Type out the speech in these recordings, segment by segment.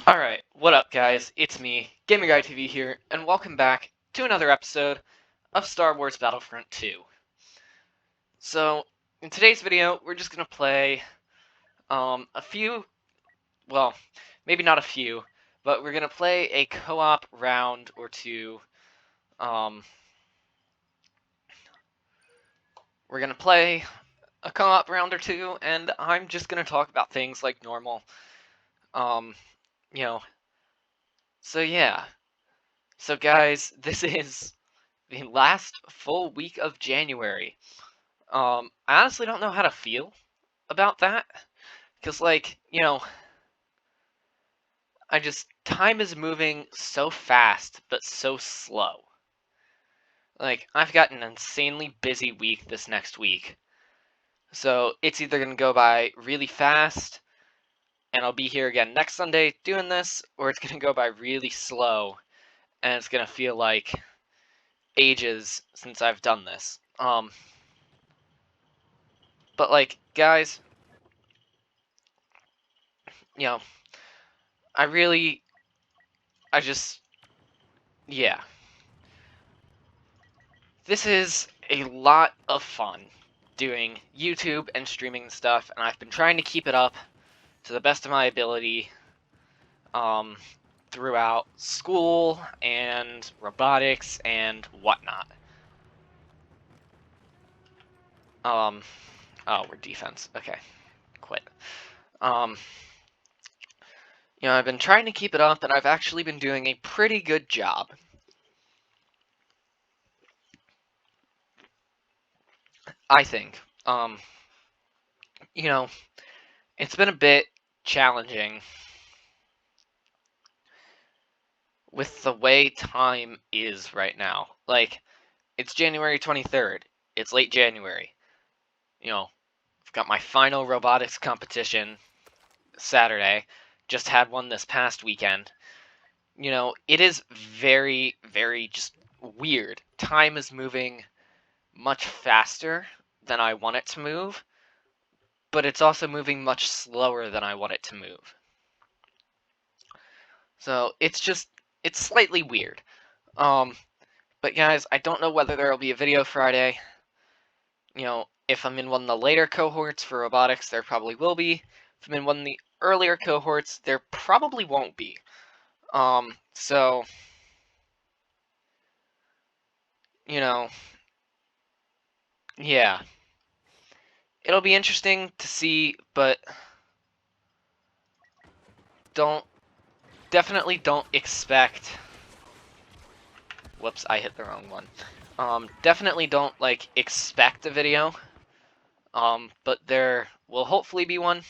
Alright, what up guys? It's me, GamerGuyTV here, and welcome back to another episode of Star Wars Battlefront II. So, in today's video, we're just gonna play a few, well, maybe not a few, but we're gonna play a co-op round or two. We're gonna play a co-op round or two, and I'm just gonna talk about things like normal. You know, so yeah. So guys, this is the last full week of January. I honestly don't know how to feel about that, because, time is moving so fast, but so slow. Like, I've got an insanely busy week this next week, so it's either going to go by really fast, and I'll be here again next Sunday doing this, or it's going to go by really slow, and it's going to feel like ages since I've done this. But, like, guys, you know, yeah. This is a lot of fun doing YouTube and streaming stuff, and I've been trying to keep it up to the best of my ability throughout school and robotics and whatnot. Oh, we're defense. Okay, quit. I've been trying to keep it up, and I've actually been doing a pretty good job. I think. It's been a bit challenging with the way time is right now. Like, it's January 23rd. It's late January. I've got my final robotics competition Saturday. Just had one this past weekend. It is very, very just weird. Time is moving much faster than I want it to move, but it's also moving much slower than I want it to move. So it's slightly weird. But guys, I don't know whether there'll be a video Friday. If I'm in one of the later cohorts for robotics, there probably will be. If I'm in one of the earlier cohorts, there probably won't be. So, yeah. It'll be interesting to see, but definitely don't expect... Whoops, I hit the wrong one. Definitely don't, expect a video. But there will hopefully be one.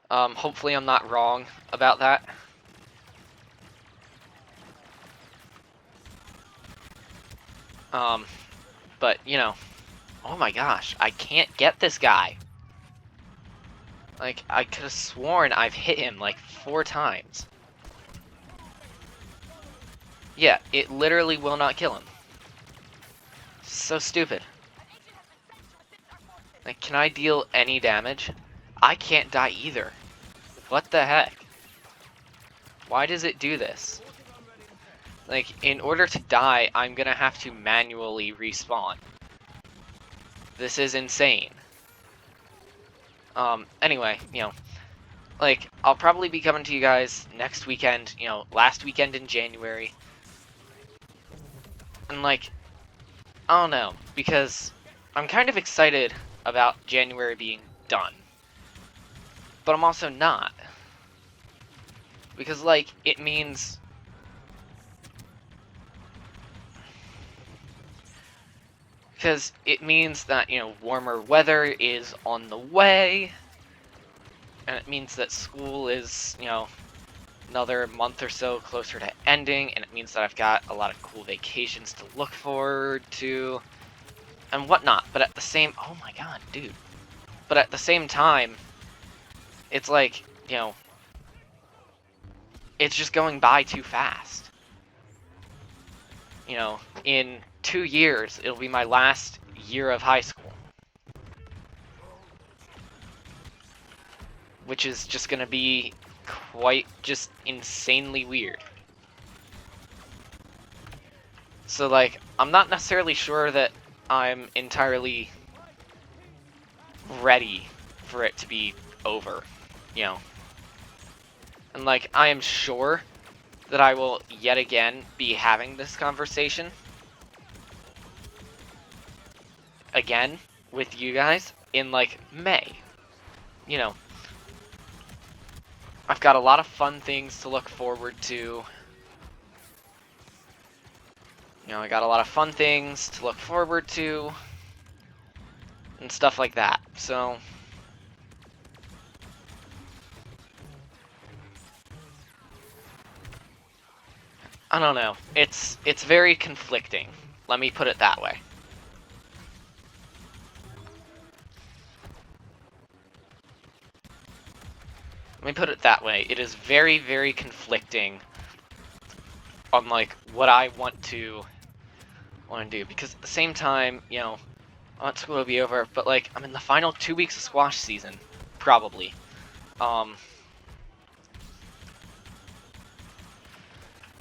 Hopefully I'm not wrong about that. But, oh my gosh, I can't get this guy. Like, I could have sworn I've hit him, 4 times. Yeah, it literally will not kill him. So stupid. Like, can I deal any damage? I can't die either. What the heck? Why does it do this? Like, in order to die, I'm gonna have to manually respawn. This is insane. Anyway, I'll probably be coming to you guys next weekend, last weekend in January. And, I don't know, because I'm kind of excited about January being done. But I'm also not. Because, it means... Because it means that, warmer weather is on the way. And it means that school is, another month or so closer to ending. And it means that I've got a lot of cool vacations to look forward to. And whatnot. But at the same... Oh my god, dude. But at the same time, it's it's just going by too fast. In 2 years, it'll be my last year of high school. Which is just gonna be quite just insanely weird. So, like, I'm not necessarily sure that I'm entirely ready for it to be over, you know. And, like, I am sure that I will yet again be having this conversation again with you guys in, like, May. You know, I've got a lot of fun things to look forward to. You know, I got a lot of fun things to look forward to and stuff like that. So, I don't know. It's very conflicting. Let me put it that way. Let me put it that way. It is very, very conflicting on, like, what I want to do, because at the same time, you know, I want school to be over, but, like, I'm in the final 2 weeks of squash season, probably. You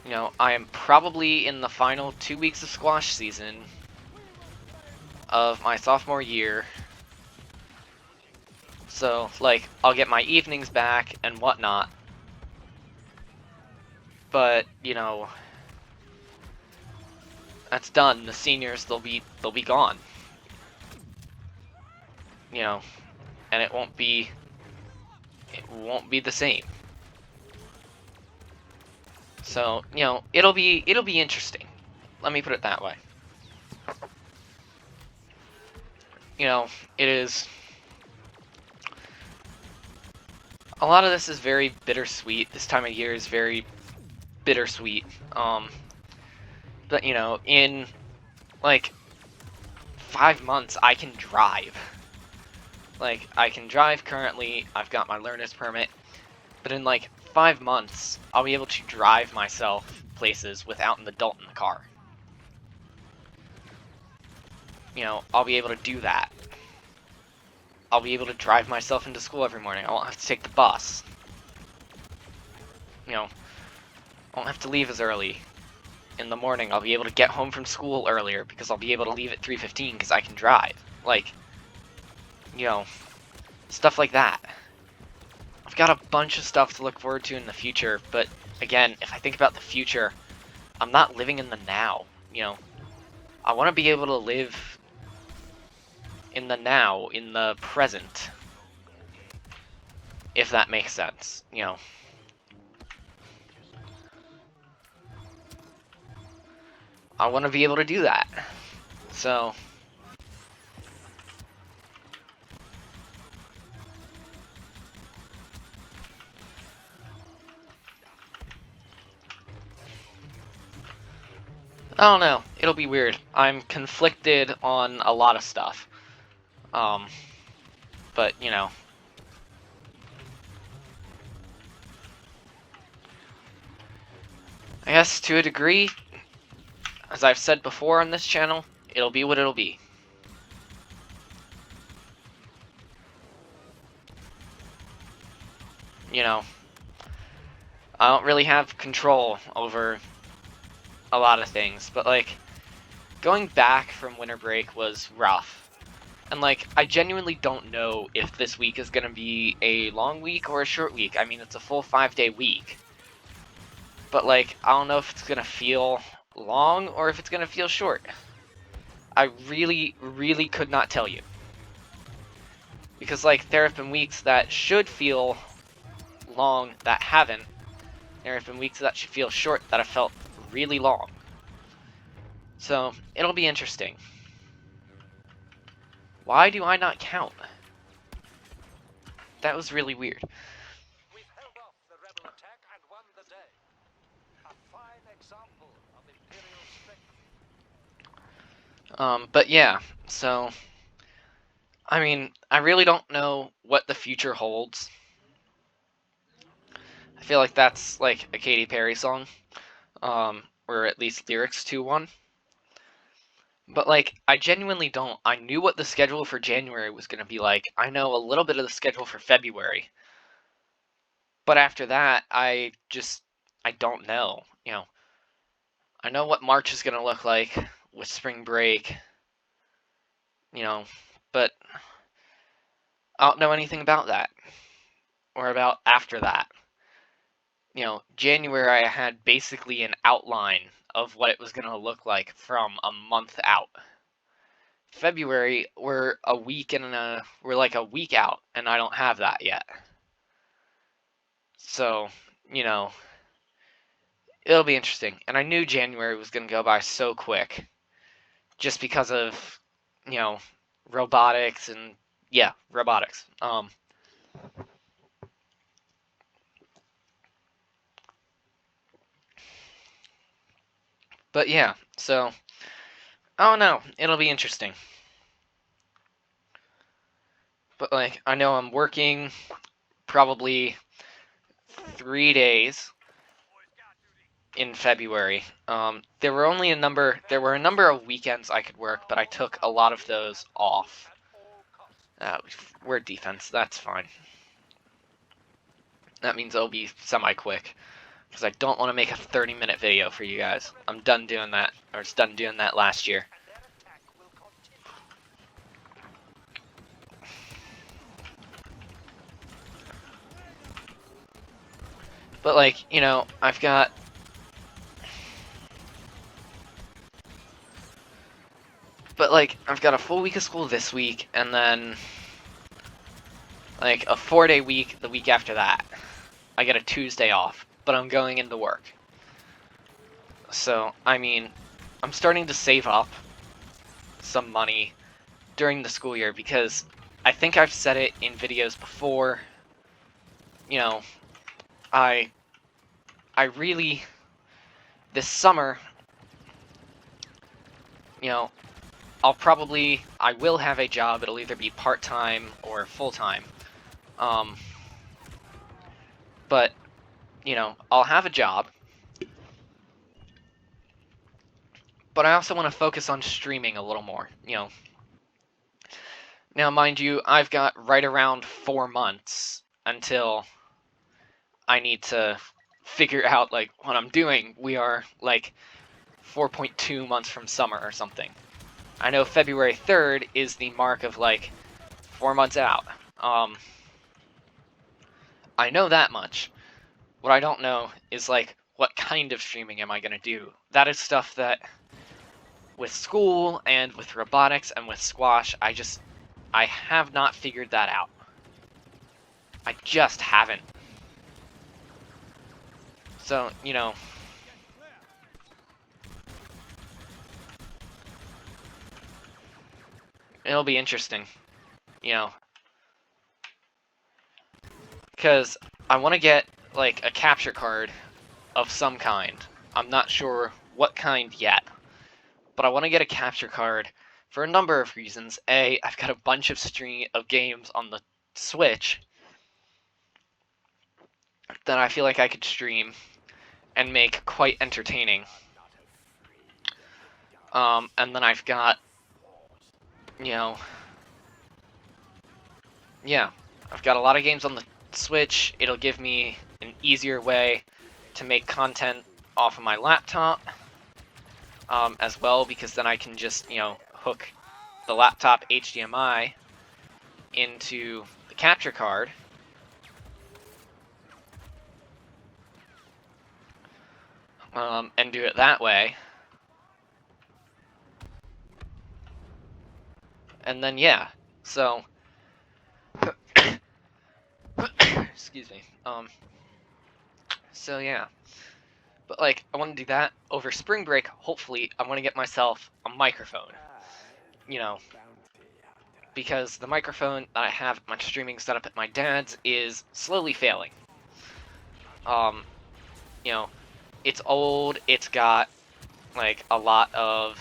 know, I am probably in the final 2 weeks of squash season of my sophomore year. So, like, I'll get my evenings back and whatnot. But, you know, that's done. The seniors, they'll be gone. You know, and it won't be the same. So, you know, it'll be interesting. Let me put it that way. You know, it is, a lot of this is very bittersweet. This time of year is very bittersweet. But, you know, in, like, 5 months, I can drive. Like, I can drive currently, I've got my learner's permit, but in, like, 5 months, I'll be able to drive myself places without an adult in the car. You know, I'll be able to do that. I'll be able to drive myself into school every morning. I won't have to take the bus. You know, I won't have to leave as early in the morning. I'll be able to get home from school earlier because I'll be able to leave at 3:15 because I can drive. Like, you know, stuff like that. I've got a bunch of stuff to look forward to in the future, but again, if I think about the future, I'm not living in the now, you know. I want to be able to live in the now, in the present, if that makes sense, you know. I want to be able to do that. So, I don't know. It'll be weird. I'm conflicted on a lot of stuff. But, you know. I guess to a degree, as I've said before on this channel, it'll be what it'll be. You know, I don't really have control over a lot of things, but, like, going back from winter break was rough. And, like, I genuinely don't know if this week is gonna be a long week or a short week. I mean, it's a full 5-day week. But, like, I don't know if it's gonna feel long or if it's gonna feel short. I really, really could not tell you. Because, like, there have been weeks that should feel long that haven't. There have been weeks that should feel short that have felt really long. So, it'll be interesting. Why do I not count? That was really weird. We've held off the rebel attack and won the day. A fine example of Imperial strength. But yeah, so, I mean, I really don't know what the future holds. I feel like that's like a Katy Perry song, or at least lyrics to one. But, like, I genuinely don't. I knew what the schedule for January was going to be like. I know a little bit of the schedule for February. But after that, I don't know. I know what March is gonna look like with spring break. But I don't know anything about that or about after that. January I had basically an outline of what it was going to look like from a month out. February we're like a week out and I don't have that yet. So, it'll be interesting. And I knew January was going to go by so quick just because of, robotics and robotics. But yeah, so I don't know. It'll be interesting. But like I know I'm working probably 3 days in February. There were a number of weekends I could work, but I took a lot of those off. We're defense, that's fine. That means it'll be semi-quick, because I don't want to make a 30-minute video for you guys. I'm done doing that, or was done doing that last year. But like, I've got a full week of school this week, and then like a 4-day week the week after that. I get a Tuesday off, but I'm going into work. So, I mean, I'm starting to save up some money during the school year because I think I've said it in videos before. I really, this summer, I will have a job. It'll either be part-time or full-time. But, I'll have a job. But I also want to focus on streaming a little more, Now, mind you, I've got right around 4 months until I need to figure out, like, what I'm doing. We are, like, 4.2 months from summer or something. I know February 3rd is the mark of, like, 4 months out. I know that much. What I don't know is, like, what kind of streaming am I going to do? That is stuff that, with school and with robotics and with squash, I have not figured that out. I just haven't. So, it'll be interesting, because I want to get, like, a capture card of some kind. I'm not sure what kind yet, but I want to get a capture card for a number of reasons. A, I've got a bunch of games on the Switch that I feel like I could stream and make quite entertaining. And then I've got, I've got a lot of games on the Switch. It'll give me an easier way to make content off of my laptop, as well, because then I can just, hook the laptop HDMI into the capture card. And do it that way. And then, so... excuse me. So, yeah. But, like, I want to do that. Over spring break, hopefully, I want to get myself a microphone. Because the microphone that I have my streaming setup at my dad's is slowly failing. It's old, it's got, like, a lot of...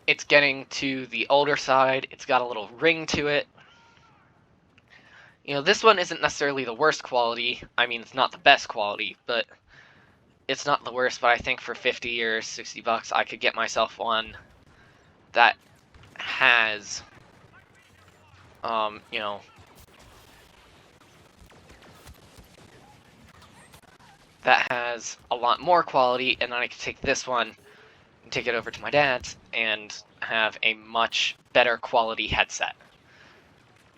It's getting to the older side, it's got a little ring to it. This one isn't necessarily the worst quality. I mean, it's not the best quality, but it's not the worst. But I think for $50 or $60, I could get myself one that has, you know, that has a lot more quality, and then I can take this one and take it over to my dad's and have a much better quality headset.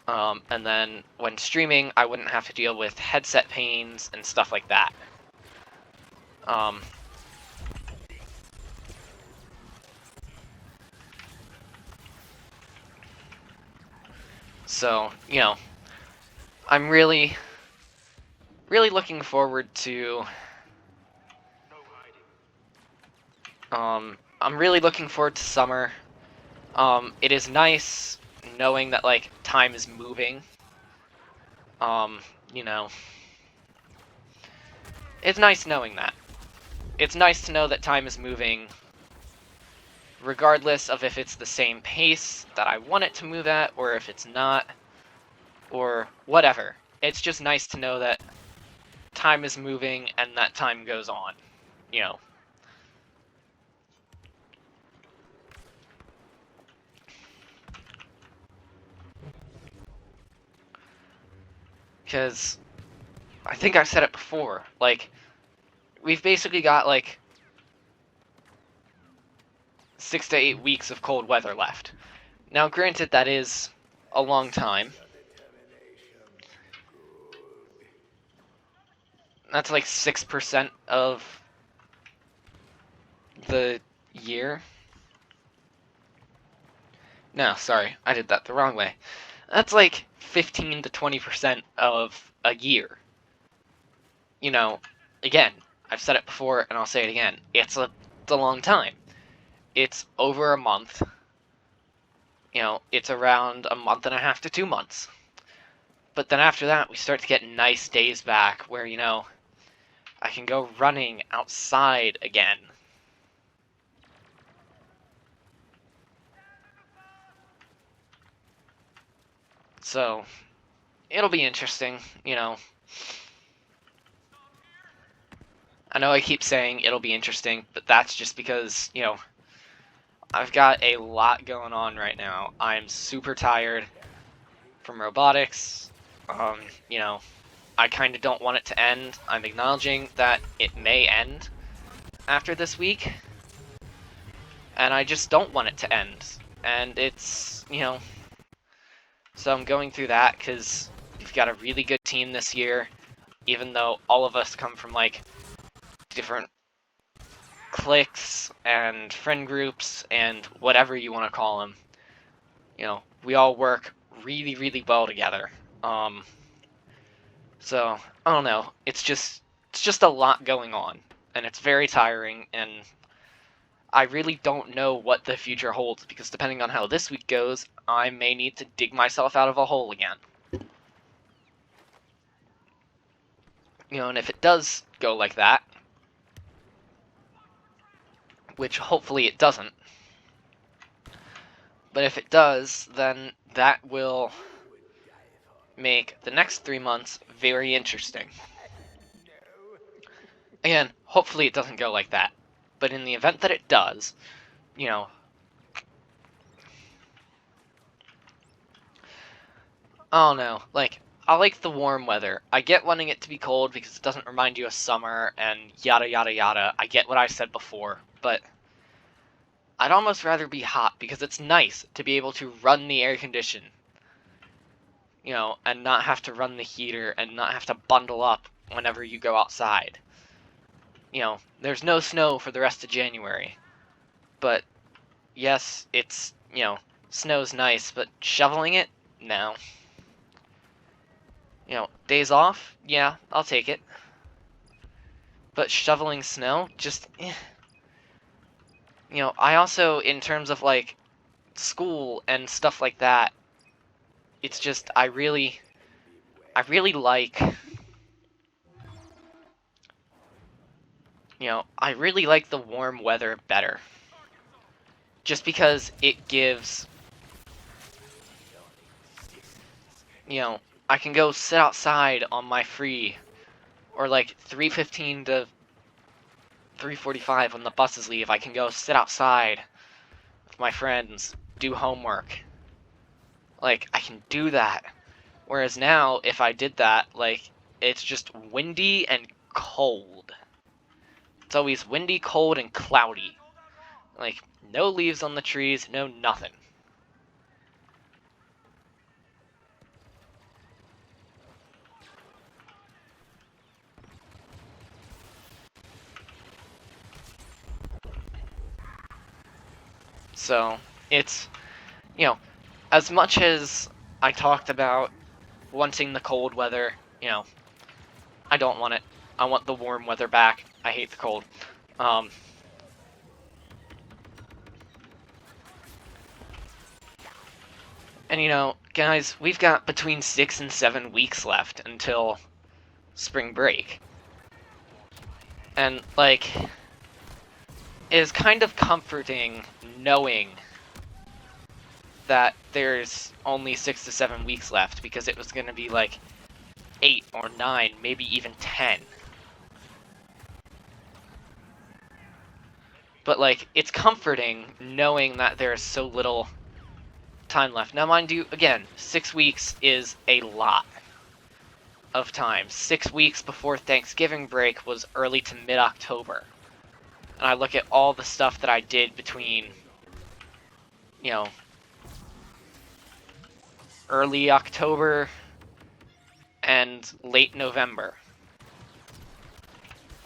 And then when streaming, I wouldn't have to deal with headset pains and stuff like that. So, you know, I'm really looking forward to, I'm really looking forward to summer. It is nice knowing that, like, time is moving. You know, it's nice knowing that. It's nice to know that time is moving regardless of if it's the same pace that I want it to move at, or if it's not, or whatever. It's just nice to know that time is moving and that time goes on, you know. Because I think I've said it before, like, we've basically got, like, 6 to 8 weeks of cold weather left. Now, granted, that is a long time. That's like 6% of the year. No, sorry, I did that the wrong way. That's like 15 to 20% of a year. You know, again, I've said it before and I'll say it again. It's a long time. It's over a month. You know, it's around a month and a half to 2 months. But then after that, we start to get nice days back where, you know, I can go running outside again. So, it'll be interesting, you know. I know I keep saying it'll be interesting, but that's just because, you know, I've got a lot going on right now. I'm super tired from robotics. You know, I kind of don't want it to end. I'm acknowledging that it may end after this week, and I just don't want it to end. And it's, you know, so I'm going through that because we've got a really good team this year, even though all of us come from, like, different cliques and friend groups and whatever you want to call them. You know, we all work really, really well together. So I don't know. It's just a lot going on, and it's very tiring. And I really don't know what the future holds because depending on how this week goes, I may need to dig myself out of a hole again. You know, and if it does go like that, which hopefully it doesn't, but if it does, then that will make the next 3 months very interesting. Again, hopefully it doesn't go like that. But in the event that it does, you know, I don't know, like, I like the warm weather. I get wanting it to be cold because it doesn't remind you of summer and yada yada yada. I get what I said before, but I'd almost rather be hot because it's nice to be able to run the air condition, you know, and not have to run the heater and not have to bundle up whenever you go outside. You know, there's no snow for the rest of January, but yes, it's, you know, snow's nice, but shoveling it? No. You know, days off? Yeah, I'll take it. But shoveling snow? Just, eh. You know, I also, in terms of, like, school and stuff like that, it's just, I really like, you know, I really like the warm weather better. Just because it gives, you know, I can go sit outside on my free, or like 3:15 to 3:45 when the buses leave, I can go sit outside with my friends do homework. Like, I can do that. Whereas now, if I did that, like, it's just windy and cold. It's always windy, cold, and cloudy. Like, no leaves on the trees, no nothing. So, it's, you know, as much as I talked about wanting the cold weather, you know, I don't want it. I want the warm weather back. I hate the cold. And you know, guys, we've got between 6 and 7 weeks left until spring break. And, like, it is kind of comforting knowing that there's only 6 to 7 weeks left, because it was going to be like 8 or 9, maybe even 10. But, like, it's comforting knowing that there's so little time left. Now, mind you, again, 6 weeks is a lot of time. 6 weeks before Thanksgiving break was early to mid-October. And I look at all the stuff that I did between, you know, early October and late November.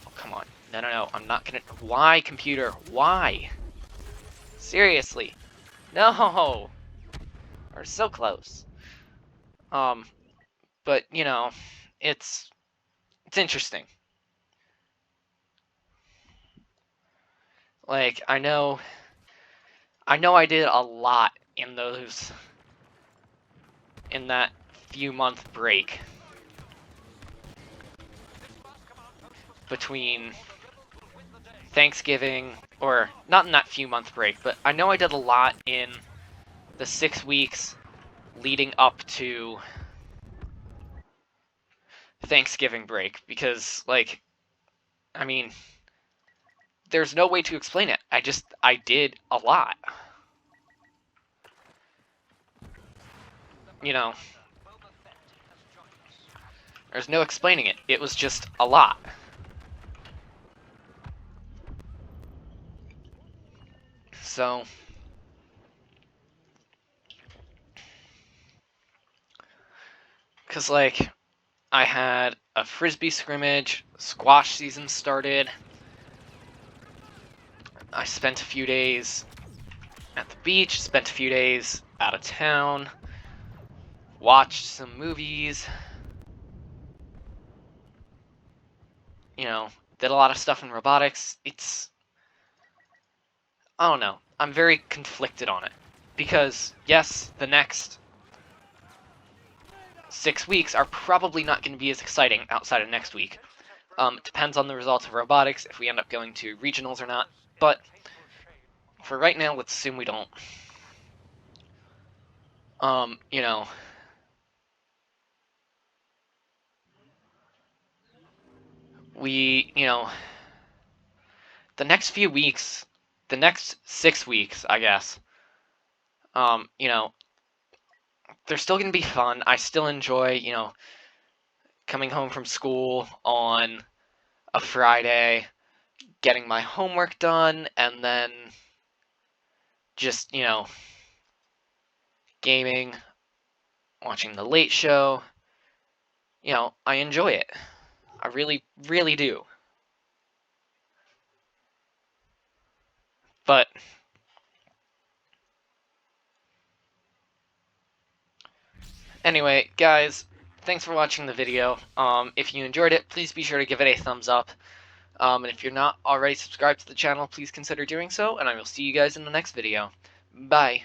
Oh, come on. No, I'm not gonna... Why, computer? Why? Seriously. No! We're so close. But, you know, it's interesting. Like, I know I did a lot in that few-month break between Thanksgiving, or not in that few-month break, but I know I did a lot in the 6 weeks leading up to Thanksgiving break, because, like, I mean, there's no way to explain it. I did a lot. You know, there's no explaining it. It was just a lot. So, because, like, I had a frisbee scrimmage, squash season started, I spent a few days at the beach, spent a few days out of town, watched some movies, you know, did a lot of stuff in robotics. I don't know, I'm very conflicted on it. Because, yes, the next 6 weeks are probably not going to be as exciting outside of next week. It depends on the results of robotics, if we end up going to regionals or not. But for right now, let's assume we don't. You know, you know, the next few weeks, the next 6 weeks, I guess, you know, they're still going to be fun. I still enjoy, you know, coming home from school on a Friday, getting my homework done, and then just, you know, gaming, watching the late show. You know, I enjoy it. I really, really do. But anyway, guys, thanks for watching the video. If you enjoyed it, please be sure to give it a thumbs up. And if you're not already subscribed to the channel, please consider doing so, and I will see you guys in the next video. Bye.